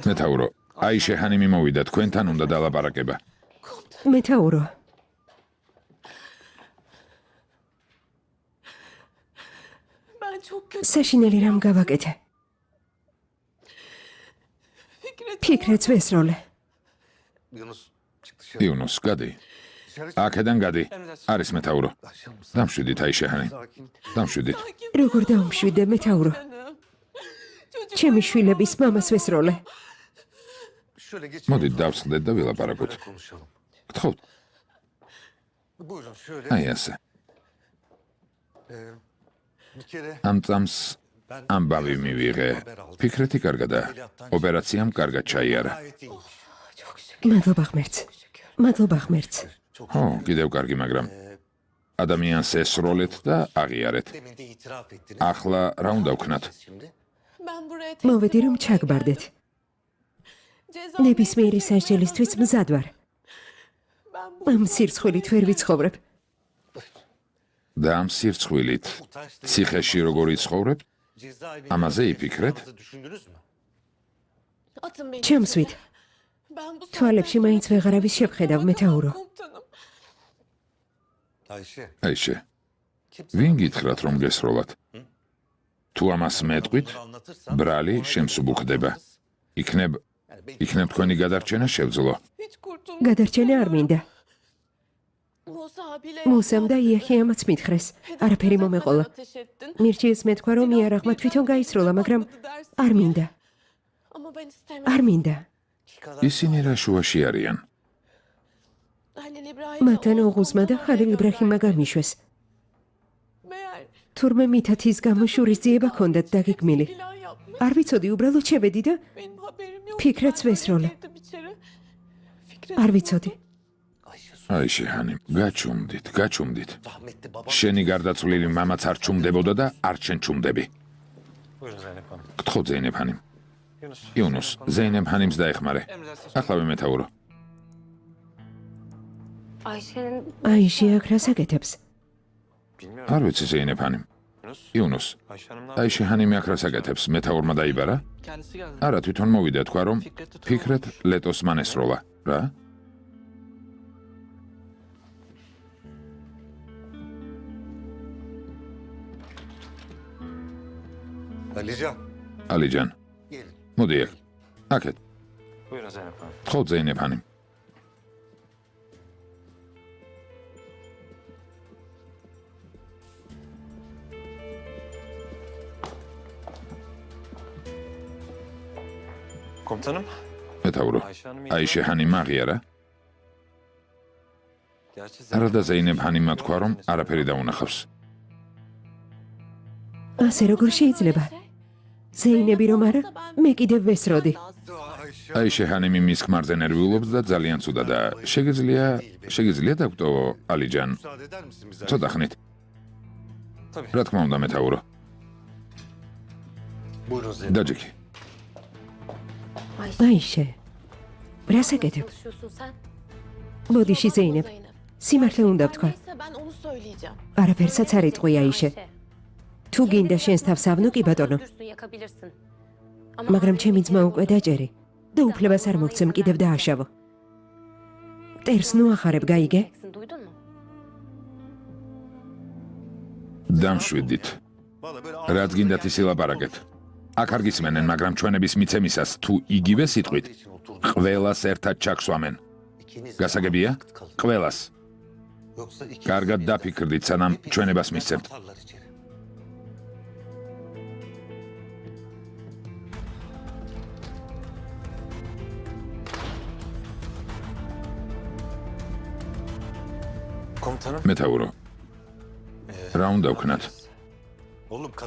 მეთაურო, აიშე ჰანიმი მოვიდა, თქვენთან უნდა დალაპარაკება. მეთაურო. საშინელი რამ გავაკეთე. ფიქრეთს ვესროლე. იუნუს, გადი. აქედან გადი. არის მეთაურო. დამშვიდით აიშე ჰანიმ. დამშვიდით. როგორ დაუმშვიდე მეთაურო? ჩემი შვილების მამას ვესროლე. მოდით დავსხდეთ და ვილაპარაკოთ. გთხოვთ. აი ასე. ამ წამს ამბავი მივიღე. ფიქრეთი კარგადა. ოპერაციამ კარგად ჩაიარა. მადლობა ღმერთს. მადლობა ღმერთს. ო, კიდევ კარგი, მაგრამ ადამიანს ესროლეთ და აღიარეთ. ახლა რა უნდა ვქნათ? მოვედი რომ ჩაგბარდეთ. ნებისმიერი სასჯელისთვის მზად ვარ. ამ სირცხვილით ვერ ვიცხოვრებ. და ამ სირცხვილით ციხეში როგორ იცხოვრებთ? ამაზე იფიქრეთ? ჩემსვით. თვალებში მაინც ვეღარავის შევხედავ მეთაურო. აიშე, ვინ გითხრათ რომ გესროლათ? თუ ამას მეტყვით, ბრალი შემსუბუქდება. იქნებ თქვენი გადარჩენა შევძლო. გადარჩენა არ მინდა. მუსამ და იახიამაც მითხრეს. არაფერი მომეყოლა. მირჩიეს მეთქვა რომ იარაღმა თვითონ გაისროლა, მაგრამ არ მინდა. არ მინდა. ისინი რა შუაში არიან? მათთან ოღუზმა და ხალილ იბრაჰიმმა გამიშვეს. თურმე მითათის გამო შურის ძიება ჰქონდათ დაგეგმილი. არ ვიცოდი, უბრალოდ შევედი და ფიქრეთს ვესროლე. არ ვიცოდი. აიშე ჰანიმ, გაჩუმდით. შენი გარდაცვლილი მამაც არ ჩუმდებოდა და არ შენ ჩუმდები. გთხოვ ზეინებ ჰანიმ. იუნუს, ზეინებ ჰანიმს დაეხმარე. ახლა მეთაურო. აიშე აქ რას აკეთებს? არ ვიცი ზეინებ ჰანიმ. იუნუს, აიშე ჰანიმი აქ რას აკეთებს? მეთაურმა დაიბარა? არა, თვითონ მოვიდა თქვა რომ ფიქრეთ ლეტოს მან ესროლა. რა? ალიჯან, მოდი აქ. აქეთ. გთხოვ ზეინებ ჰანიმ. კომცანამ? მეთაურო, აიშე ჰანიმ აღიარა? არა და ზეინებ ჰანიმმა თქვა რომ არაფერი დაუნახავს. ასე როგორ შეიძლება? ზეინები რომ არა, მე კიდევ ვესროდი. აიშე ჰანიმი მის ქმარზე ნერვიულობს და ძალიან ცუდადა. შეგიძლია დაგტო ალიჯან? ცოტა ხნით. რა თქმა უნდა მეთაურო. დაჯექი. აიშე, რას აკეთებ? ბოდიში ზეინებ. სიმართლე უნდა ვთქვა. არაფერსაც არ იტყვი აიშე. თუ გინდა შენს თავს ავნო კი ბატონო. მაგრამ ჩემი ძმა უკვე დაჭერი და უფლებას არ მოგცემ კიდევ დააშავო. ტერს ნუ ახარებ, გაიგე? დამშვიდით. რაც გინდათ ისი ლაპარაკეთ. აქ არ გისმენენ, მაგრამ ჩვენების მიცემისას თუ იგივე სიტყვით, ყველას ერთად ჩაგვსვამენ. გასაგებია? ყველას. კარგად დაფიქრდით, სანამ ჩვენებას მისცემთ. მეთაურო, რა უნდა ვქნათ?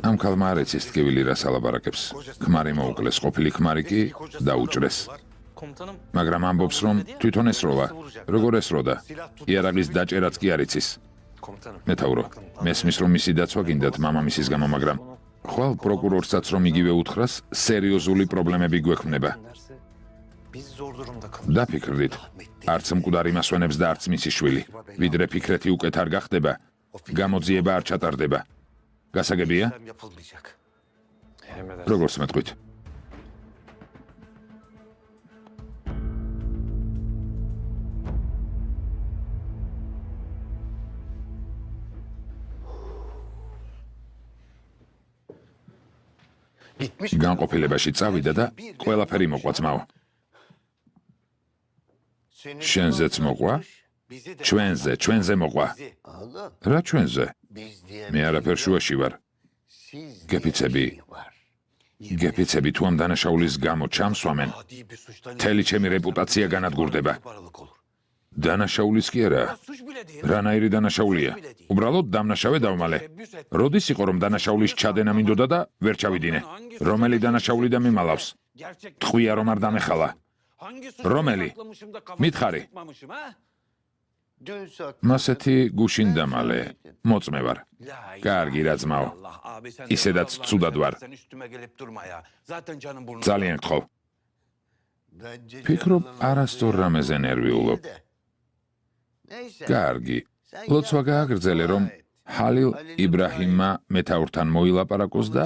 ამ ქალმა არ ეცის ტკივილი რას ალაპარაკებს. ქმარი მოუკლეს, ყოფილი ქმარი კი დაუჭრეს. მაგრამ ამბობს რომ თვითონ ესროლა. როგორ ესროდა? იარაღის დაჭერაც კი არ იცის. მეთაურო, მესმის რომ მისი დაცვა გინდათ მამამისის გამო, მაგრამ ხვალ პროკურორსაც რომ იგივე უთხრას, სერიოზული პრობლემები გვექმნება. დაფიქრდით, არც მკვდარი მასვენებს და არც მისი შვილი. ვიდრე ფიქრეთი უკეთ არ გახდება, გამოძიება არ ჩატარდება. გასაგებია? როგორც მეტყვით. განყოფილებაში წავიდა და ყველაფერი მოყვა ძმაო. შენზეც მოყვა? ჩვენზე მოყვა. რა ჩვენზე? მე არაფერ შუაში ვარ. გეფიცები თუ ამ დანაშაულის გამო ჩამსვამენ, მთელი ჩემი რეპუტაცია განადგურდება. დანაშაულის კი არა. რანაირი დანაშაულია? უბრალოდ დამნაშავე დავმალე. როდის იყო რომ დანაშაულის ჩადენა მინდოდა და ვერ ჩავიდინე? რომელი დანაშაული და მიმალავს? ტყვია რომ არ დამეხალა. რომელი? მითხარი. მასეთი გუშინ დამალე. მოწმე ვარ. კარგი რა ძმაო. ისედაც ცუდად ვარ. ძალიან გთხოვ. ფიქრობ არასწორ რამეზე ნერვიულობ. კარგი. ლოცვა გააგრძელე რომ ჰალილ იბრაჰიმმა მეთაურთან მოილაპარაკოს და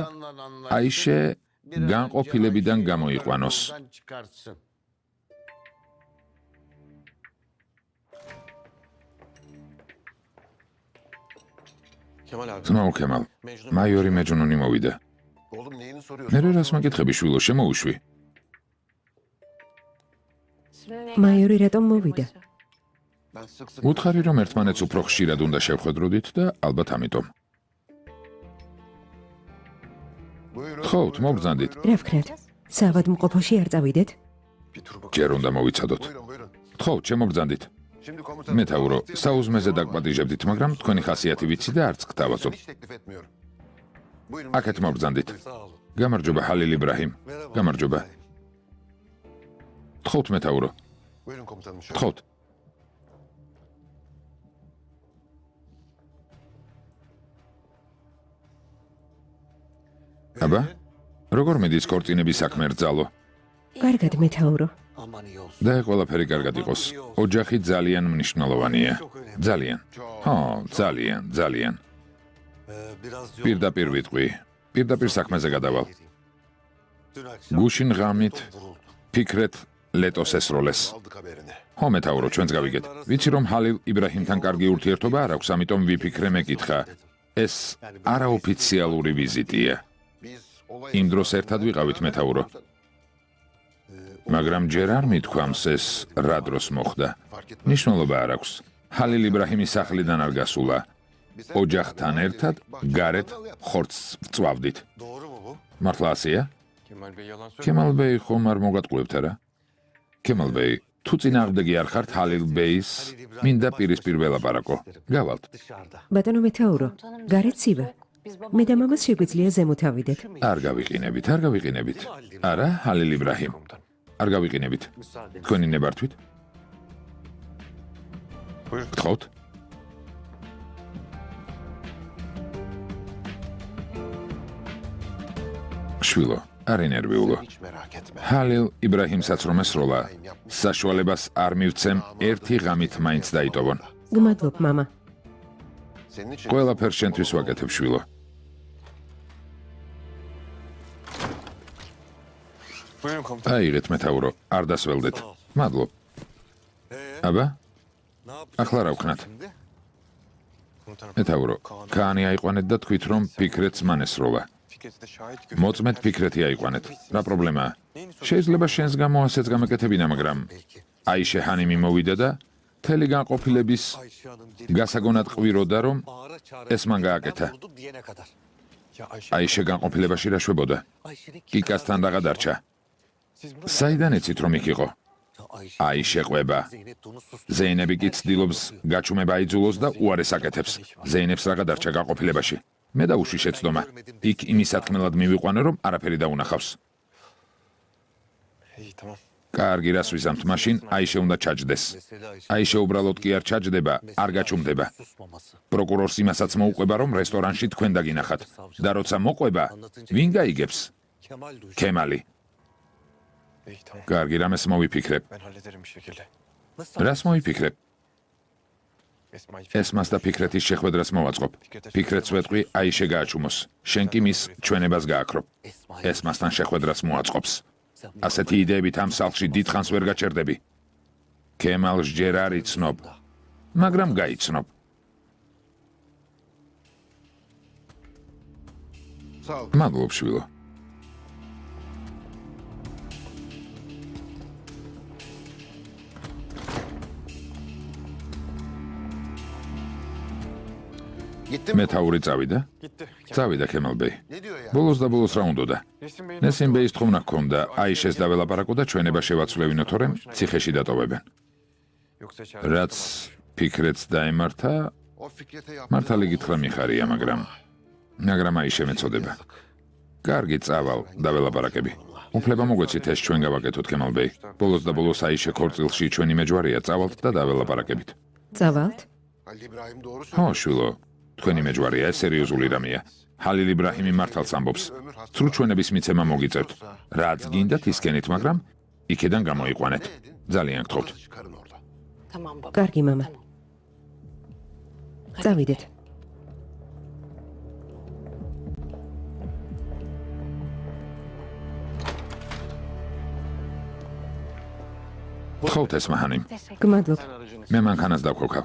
აიშე განყოფილებიდან გამოიყვანოს. ძმაო ქემალ, მაიორი მეჯნუნი მოვიდა. მე რას მაკითხები შვილო, შემოუშვი. მაიორი რატომ მოვიდა? უთხარი რომ ერთმანეთს უფრო ხშირად უნდა შევხედროდით და ალბათ ამიტომ. ხოთ, მოგბრძანდით. რა ვქნათ? საავადმყოფოში არ წავიდეთ? ჯერ უნდა მოვიცადოთ. ხოთ, შემოგბრძანდით. მეთაურო, საუზმეზე დაგპატიჟებდით, მაგრამ თქვენი ხასიათი ვიცი და არც გთავაზობ. აქეთ მოგბრძანდით. გამარჯობა ჰალილ იბრაჰიმ. გამარჯობა. ხოთ, მეთაურო. ხოთ. აბა, როგორ მიდის ქორწინების საქმე რძალო? კარგად მეთაურო. და ყველაფერი კარგად იყოს. ოჯახი ძალიან მნიშვნელოვანია. ძალიან. ძალიან. პირდაპირ ვიტყვი. პირდაპირ საქმეზე გადავალ. გუშინ ღამით ფიქრეთ ლეტოს ესროლეს. მეთაურო, ჩვენც გავიგეთ. ვიცი რომ ჰალილ იბრაჰიმთან კარგი ურთიერთობა არ აქვს, ამიტომ ვიფიქრე მეკითხა. ეს არაოფიციალური ვიზიტია. იმ დროს ერთად ვიყავით, მეთაურო. მაგრამ ჯერ არ მithქვამს ეს რა დროს მოხდა. მნიშვნელობა არ აქვს. ჰალილ იბრაჰიმის სახლიდან არ გასულა. ოჯახთან ერთად გარეთ ხორცს ვწვავდით. მართლა ასეა? ქემალ ბეი ხომ არ მოგატყუებთ არა? ქემალ ბეი, თუ წინააღმდეგი არ ხართ ჰალილ ბეის, მინდა პირისპირ ველაპარაკო. გავალთ. ბატონო მეთაურო, გარეთ ცივა. მე და მამას შეგვიძლია ზემოთ ავიდეთ. არ გავიყინებით. არა, ჰალილ იბრაჰიმ. არ გავიყინებით. თქვენი ნებართვით? გთხოვთ? შვილო, არ ინერვიულო. ჰალილ იბრაჰიმსაც რომ ესროლა, საშუალებას არ მივცემ ერთი ღამით მაინც დაიტოვონ. გმადლობ, მამა. ყველაფერს შენთვის ვაკეთებ, შვილო. აიღეთ, მეთაურო, არ დასველდეთ. მადლობ. აბა, ახლა რა ვქნათ? მეთაურო, ქაანი აიყვანეთ და თქვით რომ ფიქრეთს მან ესროლა. მოწმეთ ფიქრეთი აიყვანეთ. რა პრობლემაა? შეიძლება შენს გამო ასეც გამეკეთებინა, მაგრამ აიშე ჰანიმი მოვიდა და მთელი განყოფილების გასაგონად ყვიროდა რომ ეს მან გააკეთა. აიშე განყოფილებაში რა შვებოდა? კიკასთან რაღა დარჩა. საიდან ეცით რომ იქ იყო? აიშე ყვება. ზეინები კი ცდილობს გაჩუმება აიძულოს და უარეს აკეთებს. ზეინებს რაღა დარჩა განყოფილებაში. მე დაუშვი შეცდომა. იქ იმისათქმელად მივიყვანე რომ არაფერი დაუნახავს. კარგი, რას ვიზამთ, მაშინ აიშე უნდა ჩაჯდეს. აიშე უბრალოდ კი არ ჩაჯდება, არ გაჩუმდება. პროკურორს იმასაც მოუყვება რომ რესტორანში თქვენ დაგინახათ. და როცა მოყვება, ვინ გაიგებს? ქემალი. კარგი, რამეს მოვიფიქრებ. რას მოვიფიქრებ? ეს მას და ფიქრეთის შეხვედრას მოვაწყობ. ფიქრეთს ვეტყვი აიშე გააჩუმოს. შენ კი მის ჩვენებას გააქრობ. ეს მასთან შეხვედრას მოაწყობს. ასეთი იდეებით ამ სახლში დიდხანს ვერ გაჩერდები. ქემალს ჯერ არ იცნობ, მაგრამ გაიცნობ. მადლობ, შვილო. მეთაური წავიდა? წავიდა ქემალბეი. ბოლოს და ბოლოს რა უნდოდა? ნესიმბეის თხოვნა ჰქონდა, აიშეს დაველაპარაკო და ჩვენება შევაცვლევინო, თორემ ციხეში დატოვებენ. რაც ფიქრეთს დაემართა, მართალი გითხრა მიხარია, მაგრამ აიშე მეწოდება. კარგი, წავალ, დაველაპარაკები. უფლება მოგვეცით ეს ჩვენ გავაკეთოთ, ქემალბეი. ბოლოს და ბოლოს აიშე ქორწილში ჩვენი მეჯვარია, წავალთ და დაველაპარაკებით. წავალთ? ხო, შვილო, თქვენი მეჯვარია, ეს სერიოზული რამეა. ჰალილ იბრაჰიმი მართალს ამბობს. სრულ ჩვენების მიცემა მოგიწევთ. რაც გინდათ ისკენით, მაგრამ იქედან გამოიყვანეთ. ძალიან გთხოვთ. კარგი, მამა. წავიდეთ. გთხოვთ ეს მაჰანიმ. გმადლობ. მე მანქანას დავქოქავ.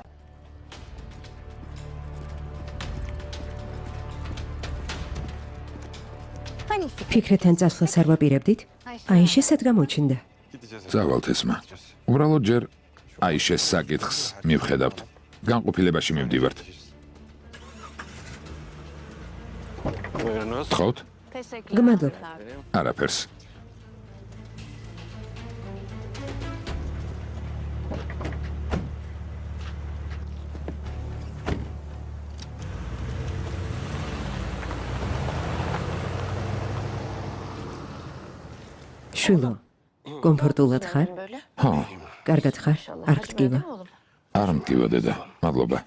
ფიქრეთთან წასვლას არ ვაპირებდით? აიშე სად გამოჩნდა? წავალთ ესმა. უბრალოდ ჯერ აიშეს საკითხს მივხედავთ. განყოფილებაში მივდივართ. გთხოვთ? გმადლობ. არაფერს. შვილო, კომფორტულად ხარ? ხო, კარგად ხარ? არ გტკივა? არ მტკივა დედა. მადლობა.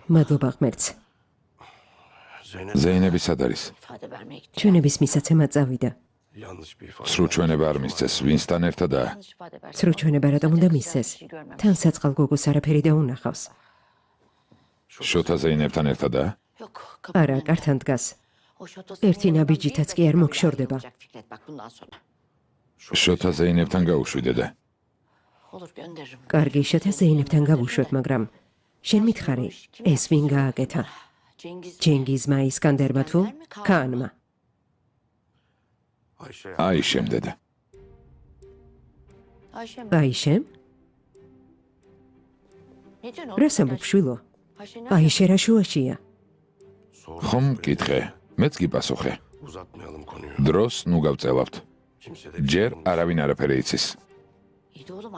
მადლობა ღმერთს. ზეინები სად არის? ჩვენების მისაცემა წავიდა. სრულ ჩვენება არ მისცეს, ვინსთან ერთადაა. სრულ ჩვენება რატომ უნდა მისცეს? თან საწყალ გოგოს არაფერი დაუნახავს. შოთა ზეინებთან ერთადაა? არა, კართან დგას. ერთი ნაბიჯითაც კი არ მოგშორდება. შოთა ზეინებთან გაუშვი დედა. კარგი, შოთა ზეინებთან გავუშვებ, მაგრამ შენ მითხარი, ეს ვინ გააკეთა? ჯენგიზმა, ისკანდერმა თუ ქაანმა? აიშემ დედა. აიშემ? რას ამბობ, შვილო? აიშე რა შუაშია? ხომ მკითხე, მეც გიპასუხე. დროს ნუ გავწელავთ. ჯერ არავინ არაფერი იცის.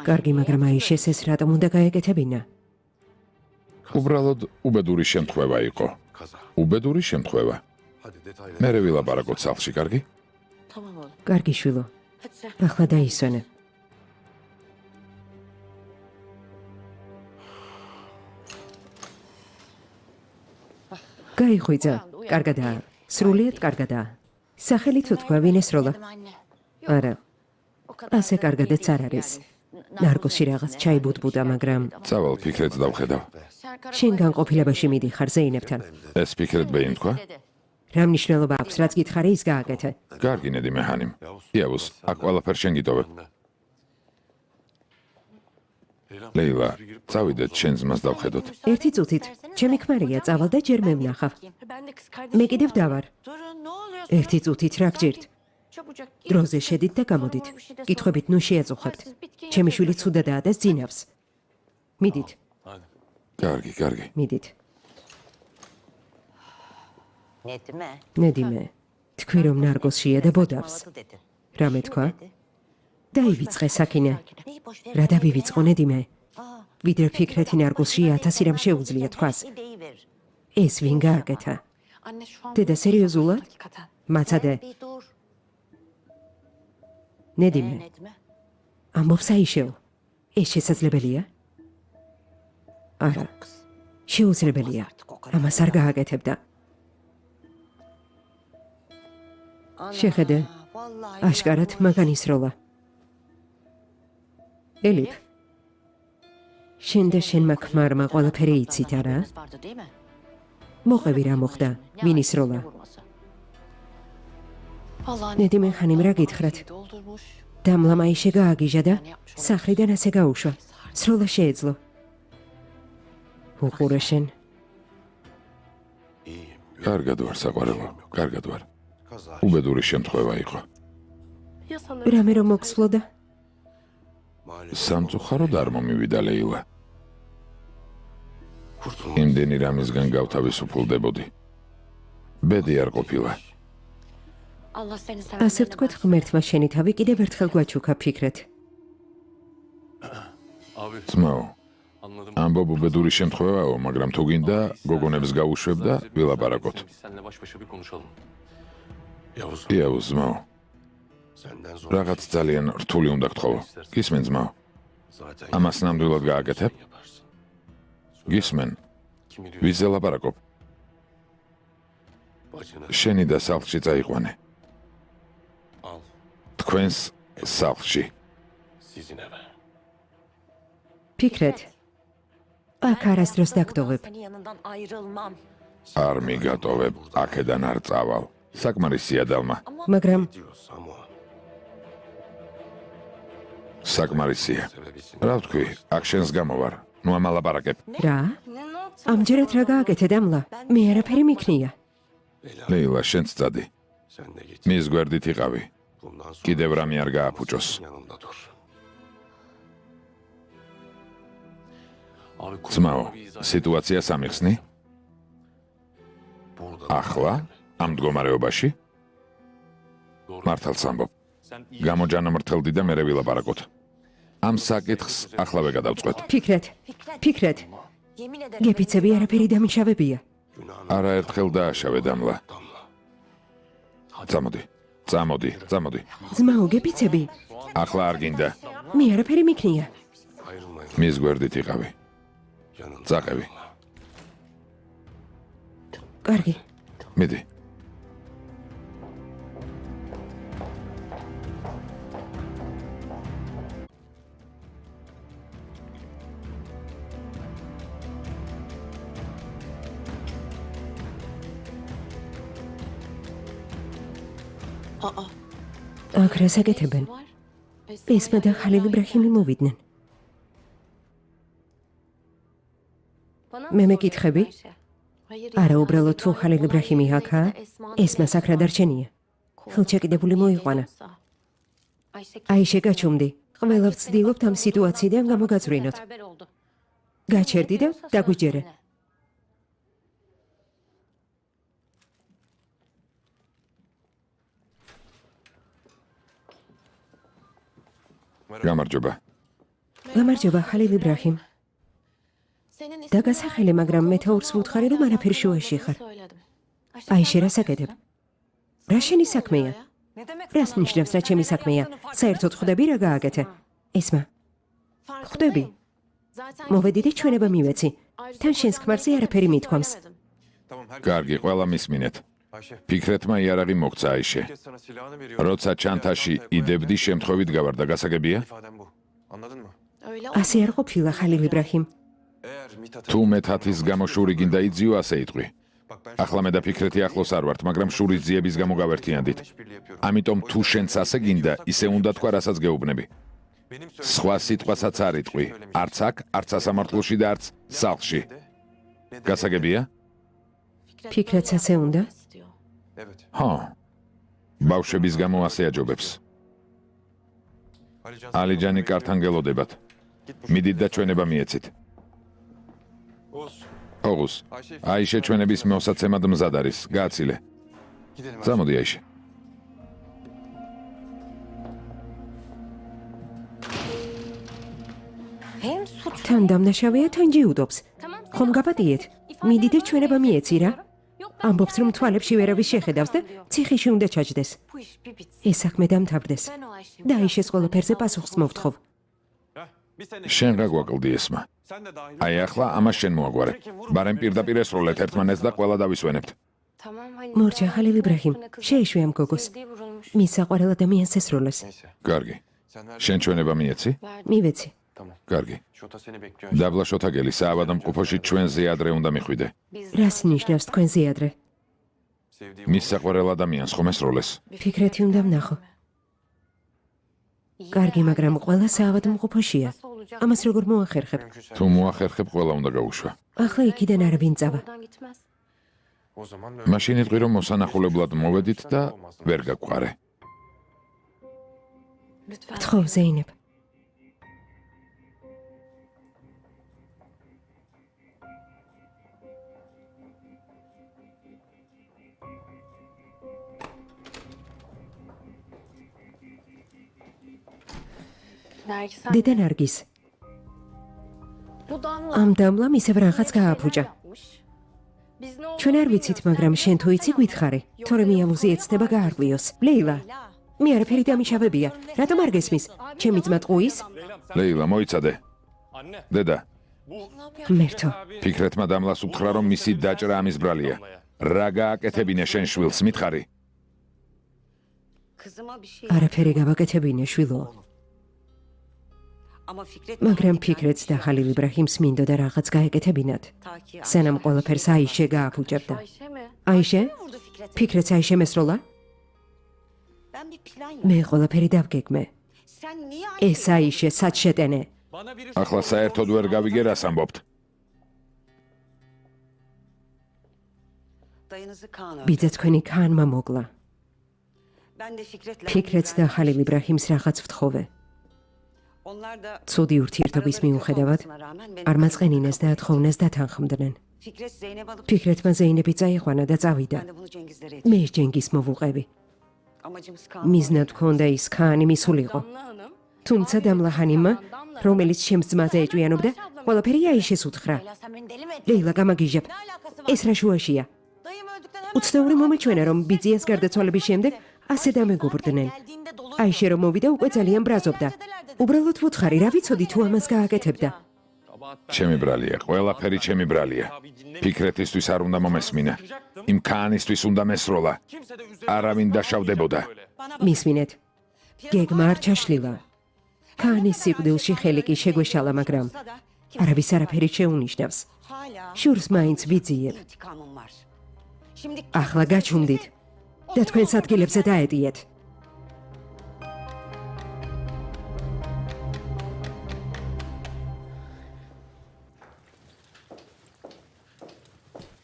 კარგი, მაგრამ აიშეს ეს რატომ უნდა გაეკეთებინა? უბრალოდ უბედური შემთხვევა იყო. უბედური შემთხვევა. მერე ვილაპარაკოთ სახლში, კარგი? კარგი, შვილო. ახლა დაისვენე. გაიხვიძა. კარგადაა. სრულიად კარგადაა. სახელი თუ თქვა, ვინ ესროლა? არა. ასე კარგადაც არ არის. ნარკოსში რაღაც ჩაიბუდბუდა, მაგრამ წავალ, ფიქრეთს დავხედავ. შენ განყოფილებაში მიდიხარ ზეინებთან. ეს ფიქრეთ ბეინ თქვა? რა მნიშვნელობა აქვს, რაც გითხარი, ის გააკეთე. კარგი, ნედი მეჰანიმ. იავუს, აქ ყველაფერს შენ გიტოვებ. ლეილა, წავიდეთ, შენ ძმას დავხედოთ. ერთი წუთით, ჩემი ქმარია, წავალ და ჯერ მე ვნახავ. მე კიდევ დავარ. ერთი წუთით რა გჭირთ? დროზე შედით და გამოდით. კითხვებით ნუ შეაწუხებთ. ჩემი შვილი ცუდადაა და ზინავს. მიდით. კარგი, კარგი. მიდით. ნედიმე, თქვი რომ ნარგოსშია და ბოდავს. რა მეთქვა? დაივიწყე საკინე. რა დავივიწყო, ნედიმე? ვიდრე ფიქრეთი ნარგოსშია 1000 რამ შეუძლია თქვას. ეს ვინ გააკეთა? დედა სერიოზულად? მაცადე. ნედიმე. ამბობს აიშეო. ეს შესაძლებელია? არა. შეუძლებელია. ამას არ გააკეთებდა. შეხედე. აშკარად მაგან ისროლა. ელიფ. შენ და შენმა ქმარმა ყველაფერი იცით, არა? მოყევი რა მოხდა, ვინ ისროლა? ნედიმე ხანიმ რა გითხრათ? დამლამ აიშე გააგიჟა და სახლიდან ასე გაუშვა. სროლა შეეძლო. უყურე შენ. კარგად ვარ, საყვარელო, კარგად ვარ. უბედური შემთხვევა იყო. რამე რომ მოგსვლოდა? სამწუხაროდ არ მომივიდა ლეილა. იმდენი რამისგან გავთავისუფლდებოდი. ბედი არ ყოფილა. ასე ვთქვათ, ღმერთმა შენი თავი კიდევ ერთხელ გვაჩუქა ფიქრეთ. ძმაო, ამბობ უბედური შემთხვევაო, მაგრამ თუ გინდა, გოგონებს გავუშვებ და ვილაპარაკოთ. იავუს, ძმაო. რაღაც ძალიან რთული უნდა გთხოვო. გისმენ, ძმაო? ამას ნამდვილად გააკეთებ? გისმენ? ვიზე ლაპარაკობ? შენი და სახლში წაიყვანე. თქვენს სახლში. ფიქრეთ. აქ არასდროს დაგტოვებ. არ მიგატოვებ, აქედან არ წავალ. საკმარისია დალმა. მაგრამ საკმარისია. რა ვთქვი, აქ შენს გამო ვარ. ნუ ამალაპარაკებ. რა? ამჯერად რა გააკეთე დამლა? მე არაფერი მიქნია. ლეილა, შენც წადი. მის გვერდით იყავი. კიდევ რამე არ გააფუჭოს. ძმაო, სიტუაცია სამიხსნი? ახლა, ამ მდგომარეობაში? მართალს ამბობ. გამოჯანმრთელდი და მერე ვილაპარაკოთ. ამ საკითხს ახლავე გადავწყვეტ. ფიქრეთ. გეფიცები არაფერი დამიშავებია. არაერთხელ დააშავე დამლა. წამოდი. ძმაო, გეფიცები. ახლა არ გინდა. მე არაფერი მიქნია. მის გვერდით იყავი. წაყევი. კარგი. მიდი. აქ რას აკეთებენ? ესმა და ხალილ იბრაჰიმი მოვიდნენ. მე მეკითხები? არა, უბრალოდ თუ ხალილ იბრაჰიმი აქაა, ესმა აქ რა დარჩენია? ხელჩაკიდებული მოიყვანა. აიშე, გაჩუმდი. ყველა ვცდილობთ ამ სიტუაციიდან გამოგაწვრინოთ. გაჩერდი და დაგვიჯერე. გამარჯობა, ხალილ იბრაჰიმ. დაგასახელე, მაგრამ მეთაურს ვუთხარი, რომ არაფერი შუაში ხარ. აიშე, რას აკეთებ? რა შენი საქმეა? რას ნიშნავს, რა ჩემი საქმეა? საერთოდ ხვდები რა გააკეთე? ესმა. ხვდები? მოვედი და ჩვენება მივეცი. თან შენს ქმარზე არაფერი მithქვამს. კარგი, ყველა მისმინეთ. ფიქრეთმა იარაღი მოგცა აიშე. როცა ჩანთაში იდებდი, შემთხვევით გავარდა, გასაგებია? ასე არ ყოფილა, ხალილ იბრაჰიმ. თუ მეთათის გამო შური გინდა იძიო, ასე იტყვი. ახლა მე და ფიქრეთი ახლოს არ ვართ, მაგრამ შურის ძიების გამო გავერთიანდით. ამიტომ თუ შენც ასე გინდა, ისე უნდა თქვა, რასაც გეუბნები. სხვა სიტყვასაც არ იტყვი, არც აქ, არც სასამართლოში და არც სახლში. გასაგებია? ფიქრეთს ასე უნდა? ხო. ბავშვების გამო ასე აჯობებს. ალიჯანი კართან გელოდებათ. მიდით და ჩვენება მიეცით. ოღუს, აიშე ჩვენების მოსაცემად მზად არის, გააცილე. წამოდი აიშე. თან დამნაშავეა, თან ჯიუდობს. ხომ გაპატიეთ? მიდი და ჩვენება მიეცი რა. ამბობს, რომ თვალებში ვერავის შეხედავს და ციხეში უნდა ჩაჯდეს. ეს საქმე დამთავრდეს. და აიშეს ყველაფერზე პასუხს მოვთხოვ. შენ რა გვაკლდი ესმა? აი ახლა ამას შენ მოაგვარე. ბარემ პირდაპირ ესროლეთ ერთმანეთს და ყველა დავისვენებთ. მორჩა, ხალილ იბრაჰიმ, შეეშვი ამ გოგოს. მის საყვარელ ადამიანს ესროლეს. კარგი. შენ ჩვენება მიეცი? მივეცი. კარგი. დაბლა შოთაგელი საავადმყოფოში ჩვენზე ადრე უნდა მიხვიდე. რას ნიშნავს თქვენზე ადრე? მის საყვარელ ადამიანს ხომ ესროლეს? ფიქრეთი უნდა ვნახო. კარგი, მაგრამ ყველა საავადმყოფოშია. ამას როგორ მოახერხებ? თუ მოახერხებ, ყველა უნდა გაუშვა. ახლა იქიდან არავინ წავა. მაშინ იტყვი, რომ მოსანახულებლად მოვედით და ვერ გაგვყარე. გთხოვ, ზეინებ. დედა ნარგის ამ დამლამ ისევ რაღაც გააფუჭა. ჩვენ არ ვიცით, მაგრამ შენ თუ იცი გვითხარი, თორემ იამუზი ეცდება გაარღვიოს. ლეილა, მე არაფერი დამიშავებია. რატომ არ გესმის? ჩემი ძმა ტყუის? ლეილა, მოიცადე. დედა, ღმერთო, ფიქრეთმა დამლას უთხრა, რომ მისი დაჭრა ამის ბრალია. რა გააკეთებინე შენ შვილს, მითხარი? არაფერი გავაკეთებინე, შვილო. მაგრამ ფიქრეთს და ხალილ იბრაჰიმს მინდოდა რაღაც გაეკეთებინათ. სანამ ყველაფერს აიშე გააფუჭებდა. აიშე? ფიქრეთს აიშე მესროლა? მე ყველაფერი დავგეგმე. ეს აიშე საჩშეტენე. ახლა საერთოდ ვერ გავიგე, რას ამბობთ. ბიძა თქვენი ქანმა მოკლა. ფიქრეთს და ხალილ იბრაჰიმს რაღაც ვთხოვე. ცუდი ურთიერთობის მიუხედავად, არ მაწყენინეს და ათხოვნას დათანხმდნენ. ფიქრეთმა ზეინები წაიყვანა და წავიდა. მე ჯენგის მოვუყევი. მიზნად ჰქონდა ის ქანი მისულიყო. თუმცა დამლაჰანიმმა, რომელიც ჩემს ძმაზე ეჭვიანობდა, ყველაფერი აიშეს უთხრა. ლეილა, გამაგიჟებ. ეს რა შუაშია? უცნაური მომეჩვენა, რომ ბიძიას გარდაცვალების შემდეგ ასე დამეგობრდნენ. აიშე რომ მოვიდა, უკვე ძალიან ბრაზობდა. უბრალოდ ვუთხარი, რა ვიცოდი თუ ამას გააკეთებდა. ჩემი ბრალია, ყველაფერი ჩემი ბრალია. ფიქრეთისთვის არ უნდა მომესმინა. იმ ქანისთვის უნდა მესროლა. არავინ დაშავდებოდა. მისმინეთ. გეგმა არ ჩაშლილა. ქანის სიკვდილში ხელი კი შეგვეშალა, მაგრამ არავის არაფერი შეუნიშნავს. შურს მაინც ვიძიებ. ახლა გაჩუმდით და თქვენს ადგილებზე დაეტიეთ.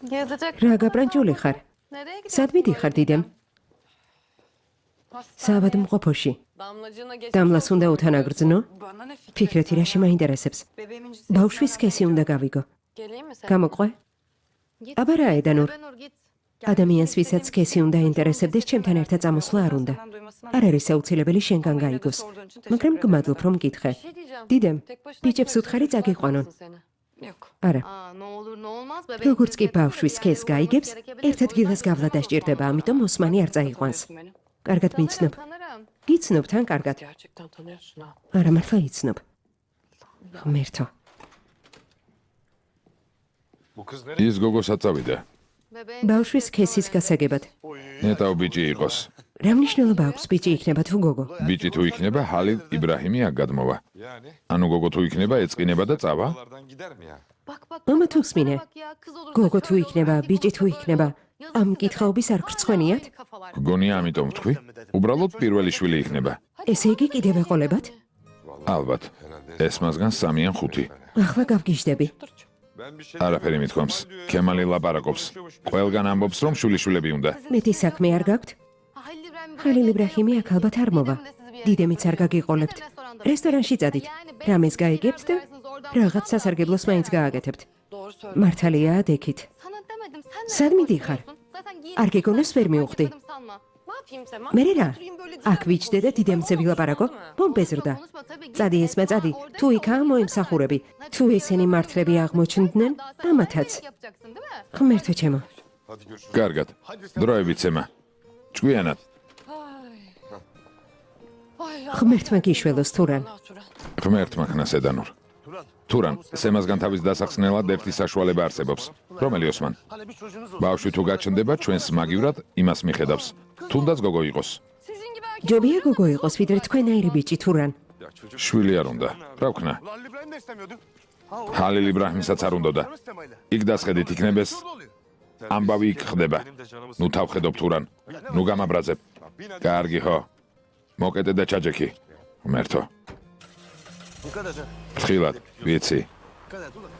რა გაბრანჯული ხარ? სად მიდიხარ დიდემ? საავადმყოფოში. დამლას უნდა უთანაგრძნო? ფიქრეთი რაში მაინტერესებს? ბავშვის სქესი უნდა გავიგო. გამოყვე? აბა რა ედანურ? ადამიანს ვისაც სქესი უნდა ინტერესებდეს, ჩემთან ერთად წამოსვლა არ უნდა. არ არის აუცილებელი შენგან გაიგოს. მაგრამ გმადლობ რომ მკითხე. დიდემ, ბიჭებს უთხარი წაგიყვანონ. არა. როგორც კი ბავშვის სქესს გაიგებს, ერთ ადგილას გავლა დასჭირდება, ამიტომ ოსმანი არ წაიყვანს. კარგად მიცნობ. გიცნობ თან კარგად. არა მართლა იცნობ. ღმერთო. ის გოგოსაც წავიდა. ბავშვის სქესის გასაგებად. ნეტავ ბიჭი იყოს. რა მნიშვნელობა აქვს ბიჭი იქნება თუ გოგო? ბიჭი თუ იქნება, ხალილ იბრაჰიმი აქ გადმოვა. ანუ გოგო თუ იქნება, ეწყინება და წავა. მამა თუ სმინე. გოგო თუ იქნება, ბიჭი თუ იქნება, ამ კითხაობის არ გრცხვენიათ? გონია ამიტომ ვთქვი, უბრალოდ პირველი შვილი იქნება. ესე იგი კიდევ ეყოლებათ? ალბათ. ეს მასგან 3 ან 5. ახლა გავგიჟდები. არაფერი მithქვამს. ქემალი ლაპარაკობს. ყველგან ამბობს, რომ შვილიშვილები უნდა. მეტი საქმე არ გაქვთ? ხალილ იბრაჰიმი აქ ალბათ არ მოვა. დიდემიც არ გაგიყოლებთ. რესტორანში წადით. რამეს გაიგებთ და რაღაც სასარგებლოს მაინც გააკეთებთ. მართალია დექით. სად მიდიხარ? არ გეგონოს ვერ მივხვდი. მე რა? აქ ვიჩდე და დიდემზე ვილაპარაკო? ბომბეზრდა. წადი ესმა წადი. თუ იქაა მოემსახურები. თუ ესენი მართლები აღმოჩნდნენ, ამათაც. ღმერთო ჩემო. კარგად. დროებით ემა. ჭკვიანად. ღმერთმა გიშველოს თურან. ღმერთმა ხნას ედანურ. თურან, სემასგან თავის დასახსნელად ერთი საშუალება არსებობს. რომელი ოსმან? ბავშვი თუ გაჩნდება, ჩვენს მაგივრად იმას მიხედავს. თუნდაც გოგო იყოს. ჯობია გოგო იყოს, ვიდრე თქვენაირი ბიჭი თურან. შვილი არ უნდა. რა ვქნა? ხალილ იბრაჰიმსაც არ უნდოდა. იქ დასხედით იქნებეს. ამბავი იქ ხდება. ნუ თავხედობ თურან. ნუ გამაბრაზებ. კარგი ხო. მოკეტე და ჩაჯექი. ღმერთო. ფრთხილად, ვიცი.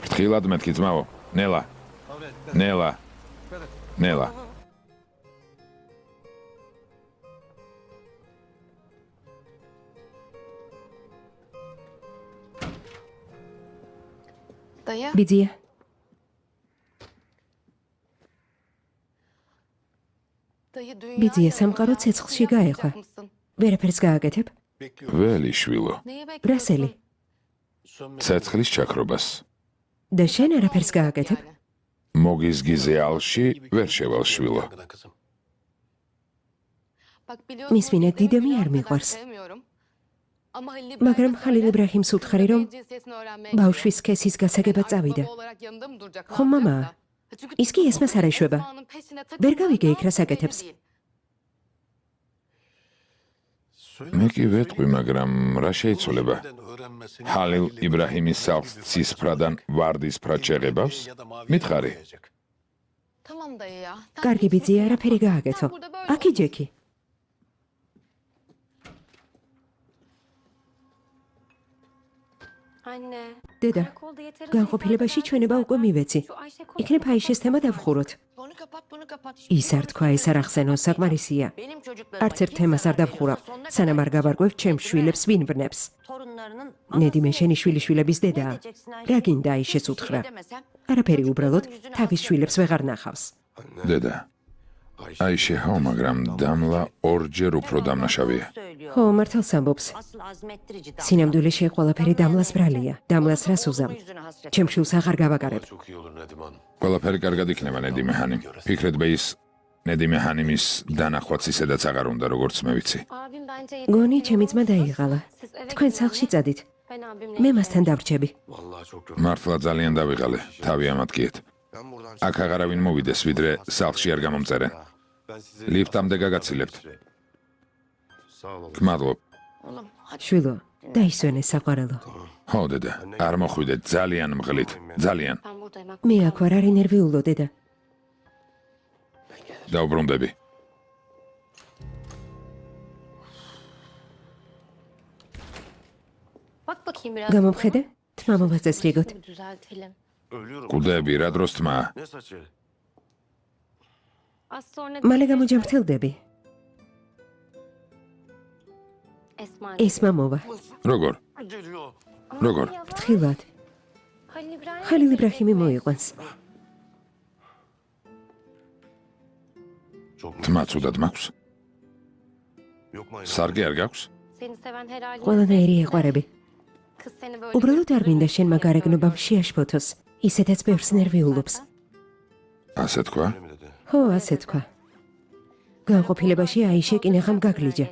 ფრთხილად მეთქი ძმაო. ნელა. ნელა. ნელა. ბიძია. ბიძია სამყარო ცეცხლში გაეხვა. ვერაფერს გააკეთებ? ველი შვილო, რასელი? ცეცხლის ჩაქრობას. და შენ არაფერს გააკეთებ? მოგიზგიზე ალში ვერ შევალ შვილო. მის ვინად დიდემი არ მიყვარს. მაგრამ ხალილ იბრაჰიმს უთხარი, რომ ბავშვის სქესის გასაგებად წავიდა. ხო, მამა, ის კი ესმას არ ეშვება. ვერ გავიგე იქ რას აკეთებს. მე კი ვეტყვი, მაგრამ რა შეიცვლება? ხალილ იბრაჰიმის სახლს ცისფრადან ვარდისფრად შეღებავს? მითხარი. კარგი ბიძია, არაფერი გააკეთო. აკი ჯექი. დედა, განყოფილებაში ჩვენება უკვე მივეცი. იქნებ აიშეს თემა დავხუროთ. ის არ თქვა, ეს არ ახსენო, საკმარისია. არც ერთ თემას არ დავხურავ, სანამ არ გავარკვევ ჩემს შვილებს ვინ ვნებს. ნედიმე შენი შვილიშვილების დედაა. რა გინდა აიშეს უთხრა? არაფერი, უბრალოდ თავის შვილებს ვეღარ ნახავს. დედა, აიშე ჰო, მაგრამ დამლა ორჯერ უფრო დამნაშავია. ხო, მართალს ამბობს. სინამდვილეში ყველაფერი დამლას ბრალია. დამლას რას უზამ? ჩემ შვილს აღარ გავაკარებ. ყველაფერი კარგად იქნება, ნედიმე ჰანიმ. ფიქრეთ ბეის ნედიმე ჰანიმის დანახვაც ისედაც აღარ უნდა, როგორც მე ვიცი. გონი ჩემი ძმა დაიღალა. თქვენ სახლში წადით. მე მასთან დავრჩები. მართლა ძალიან დავიღალე, თავი ამატკიეთ. აქ აღარავინ მოვიდეს, ვიდრე სახლში არ გამომწერენ. ლიფტამდე გაგაცილებთ. გმადლობ. შვილო, დაისვენე საყვარელო. ხო, დედა, არ მოხვიდეთ, ძალიან მღლით, ძალიან. მე აქ ვარ, არ ინერვიულო, დედა. დაუბრუნდები. გამომხედე? თმა მოვაწესრიგოთ. კუდები, რა დროს თმა? მალე გამოჯამრთელდები. ესმა მოვა. როგორ? როგორ? ფრთხილად. ხალილ იბრაჰიმი მოიყვანს. თმა ცუდად მაქვს? სარგი არ გაქვს? ყველანაირი ეყვარები. უბრალოდ არ მინდა შენ მაგარეგნობამ შეაშფოთოს. ისედაც ბევრს ნერვიულობს. ასე თქვა? ხო, ასე თქვა. განყოფილებაში აიშე კინაღამ გაგლიჯა.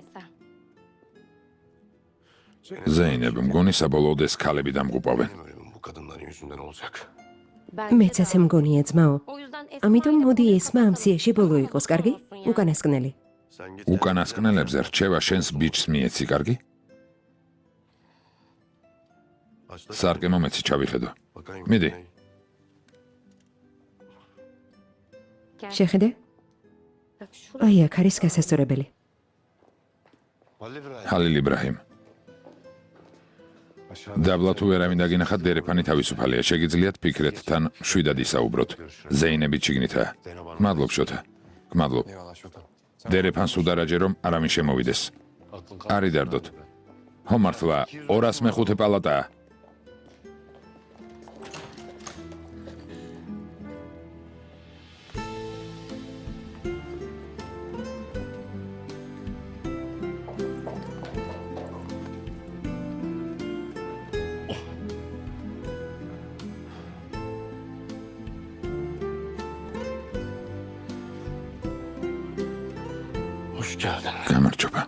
ზეინებ, მგონი საბოლოოდ ეს ქალები დამღუპავენ. მეც ასე მგონია, ძმაო. ამიტომ მოდი ესმა ამ სიაში ბოლო იყოს, კარგი? უკანასკნელი. უკანასკნელებზე რჩევა შენს ბიჭს მიეცი, კარგი? სარკე მომეცი ჩავიხედო. მიდი. შეხედე? აი, აქ არის გასასწორებელი. ხალილ იბრაჰიმ. დაბლა თუ ვერავინ დაგინახათ, დერეფანი თავისუფალია. შეგიძლიათ ფიქრეთ თან შვიდად ისაუბროთ. ზეინები ჩიგნითაა. გმადლობ შოთა. გმადლობ. დერეფანს უდარაჯე რომ არავინ შემოვიდეს. არი დარდოთ. ხო მართლა 205 პალატაა. გამარჯობა.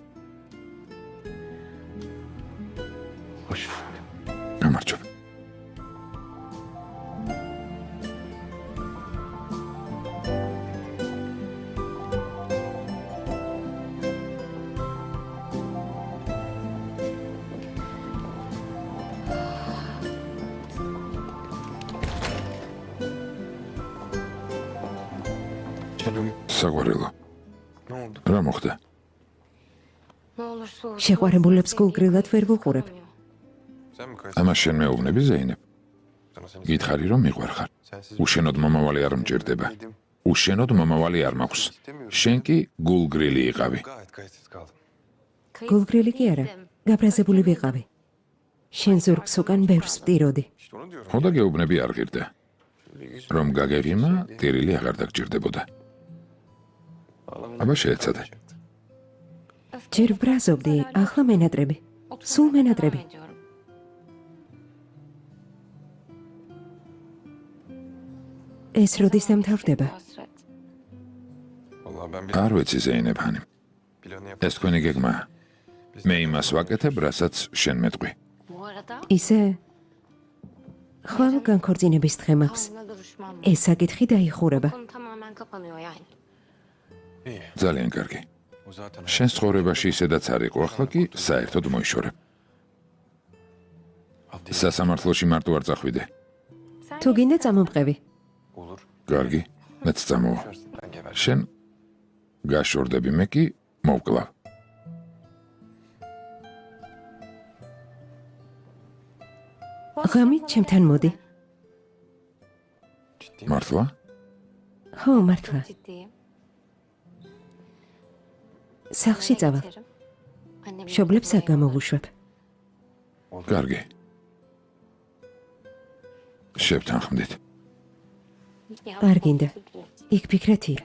გამარჯობა. საყვარელო. რა მოხდა? შეყვარებულებს გულგრილად ვერ ვუყურებ. ამას შენ მეუბნები, ზეინებ? გითხარი რომ მიყვარხარ. უშენოდ მომავალი არ მჭირდება. უშენოდ მომავალი არ მაქვს. შენ კი გულგრილი იყავი. გულგრილი კი არა, გაბრაზებული ვიყავი. შენ ზურგს უკან ბევრს ვტიროდი. ხო და გეუბნები არ ღირდა. რომ გაგეღიმა, ტირილი აღარ დაგჭირდებოდა. აბა შეეცადე. ჯერ ვბრაზობდი, ახლა მენატრები. სულ მენატრები. ეს როდის დამთავრდება? არ ვიცი ზეინეფანი. ეს თქვენი გეგმაა. მე იმას ვაკეთებ, რასაც შენ მეტყვი. ისე ხვალ განქორწინების დღე მაქვს. ეს საკითხი დაიხურება. ძალიან კარგი. შენ ცხოვრებაში ისედაც არ იყო, ახლა კი საერთოდ მოიშორებ. სასამართლოში მარტო არ წახვიდე. თუ გინდა წამომყევი. კარგი, მეც წამოვა. შენ გაშორდები, მე კი მოვკლავ. ღამით ჩემთან მოდი. მართლა? ხო, მართლა. სახლში წავალ. მშობლებს არ გამოვუშვებ. კარგი. შევთანხმდით. არ გინდა. იქ ფიქრეთია.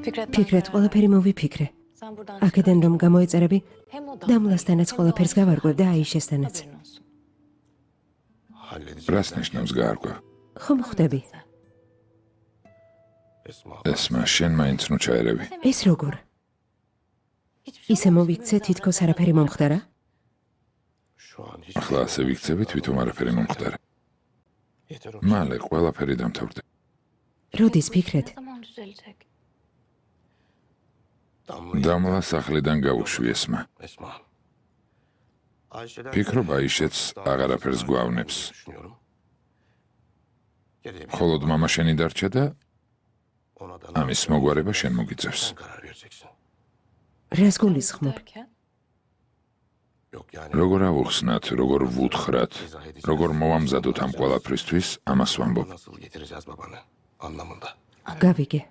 ფიქრეთ ყველაფერი მოვიფიქრე. აქედან რომ გამოეწერები, დამლასთანაც ყველაფერს გავარკვევ და აიშესთანაც. რას ნიშნავს გაარკვევ? ხომ ხვდები? ესმა, შენ მაინც ნუ ჩაერევი. ეს როგორ? ისე მოვიქცე, თითქოს არაფერი მომხდარა? ახლა ასე ვიქცევი, თვითონ არაფერი მომხდარა. მალე ყველაფერი დამთავრდება. როდის ფიქრეთ? დამლა სახლიდან გავუშვი ესმა. ფიქრობ აიშეც აღარაფერს გვავნებს. მხოლოდ მამა შენი დარჩა და ამის მოგვარება შენ მოგიწევს. რას გულისხმობ? როგორ ავუხსნათ, როგორ ვუთხრათ, როგორ მოვამზადოთ ამ ყველაფრისთვის, ამას ვამბობ. გავიგე.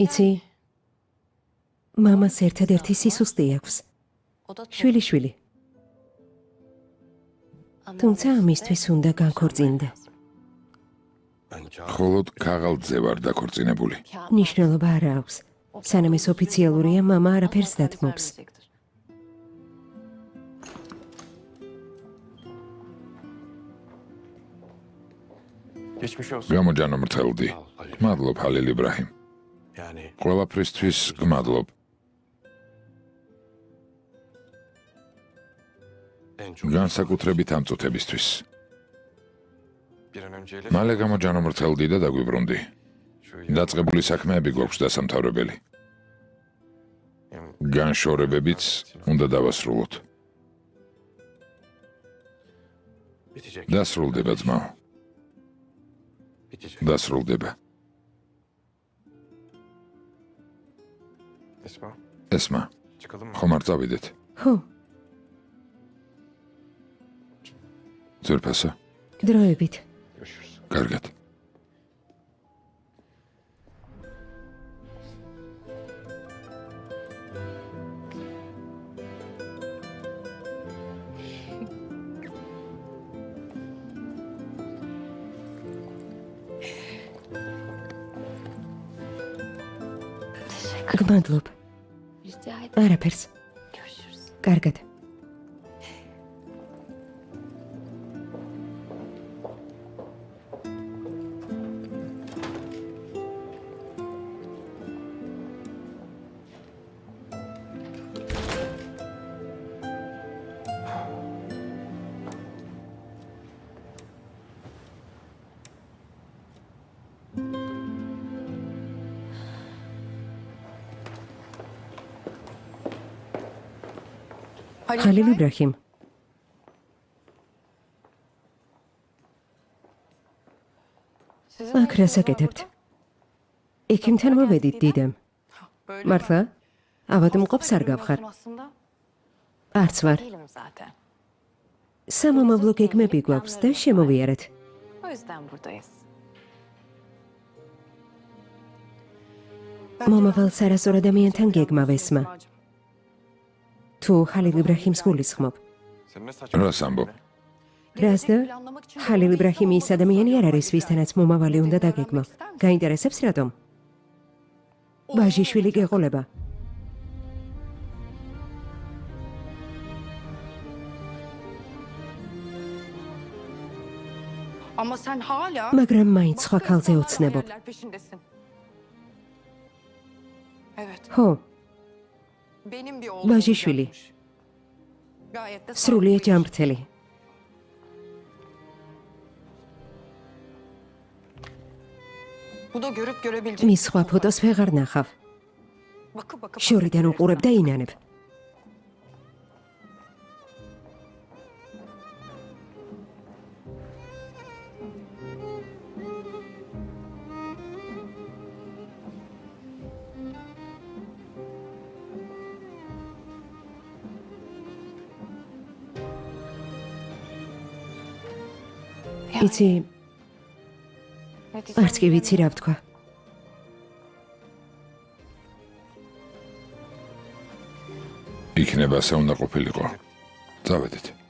იცი, მამას ერთადერთი სისუსტე აქვს. შვილი. თუმცა ამისთვის უნდა განქორწინდე. მხოლოდ ქაღალდზე ვარ დაქორწინებული. ნიშნულობა არ აქვს. სანამ ეს ოფიციალურია, მამა არაფერს დათმობს. გამოჯანო მრთელდი. გმადლობ, ჰალილ იბრაჰიმ. ყველაფრისთვის გმადლობ. განსაკუთრებით ამ წუთებისთვის. მალე გამოჯანო მრთელდი და დაგვიბრუნდი. დაწყებული საქმეები გვაქვს დასამთავრებელი. განშორებებიც უნდა დავასრულოთ. დასრულდება ძმაო. დასრულდება. ესმა, ხომ არ წავიდეთ? ხო, ძვირფასო, დროებით. კარგად. გმადლობ. არაფერს. კარგად. ხალილ იბრაჰიმ. აქ რას აკეთებთ? ექიმთან მოვედით დიდემ. მართლა? ავადმყოფს არ გავხარ? არც ვარ. სამომავლო გეგმები გვაქვს და შემოვიარეთ. მომავალ სარასწორ ადამიანთან გეგმა ვესმა. თუ ხალილ იბრაჰიმს გულისხმობ. რას ამბობ? რას და ხალილ იბრაჰიმი ის ადამიანი არ არის, ვისთანაც მომავალი უნდა დაგეგმო. გაინტერესებს რატომ? ვაჟიშვილი გეყოლება. Ama sen hala მაგრამ მაინც სხვა ქალზე ოცნებობ. Evet, ხო, benim bir oğlum ვაჟიშვილი. olacakmış. Gayet de სრულიად sağlıklı. ჯანმრთელი. Bu da görüp görebilecek. მის სხვა ფოტოს ვეღარ ნახავ. Bakıp bakıp. შორიდან უყურებ და ინანებ. იცი, Ne diyeceğim არც კი ვიცი რა ვთქვა. იქნება ასე უნდა ყოფილიყო. წავედით.